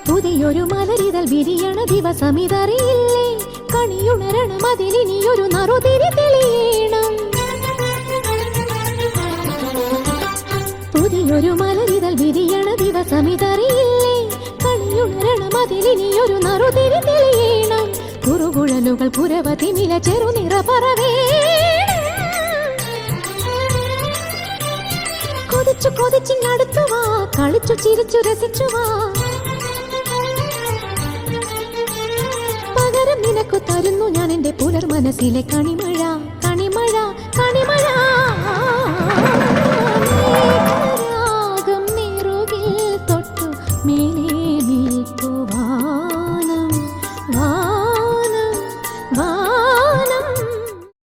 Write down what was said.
പുതിയൊരു മലരിതൽ വിരിയണ ദിവസമിതറിയില്ലേ, കണിയുണരണം അതിലിനിയൊരു നറുതിരി തെളിയണം. പുതിയൊരു മലരിതൽ വിരിയണ ദിവസമിതറിയില്ലേ, കണിയുണരണം അതിലിനിയൊരു നറുതിരി തെളിയണം. കുറുകുഴലുകൾ പുരവതി നില ചെറുനിറ പറവേ, കൊതിച്ചു കൊതിച്ചിങ്ങടുത്തുവാ, കളിച്ചു ചിരിച്ചു രസിച്ചുവാ. പകരം നിനക്കു തരുന്നു ഞാൻ എന്റെ പുലർ മനസ്സിലെ കണിമ.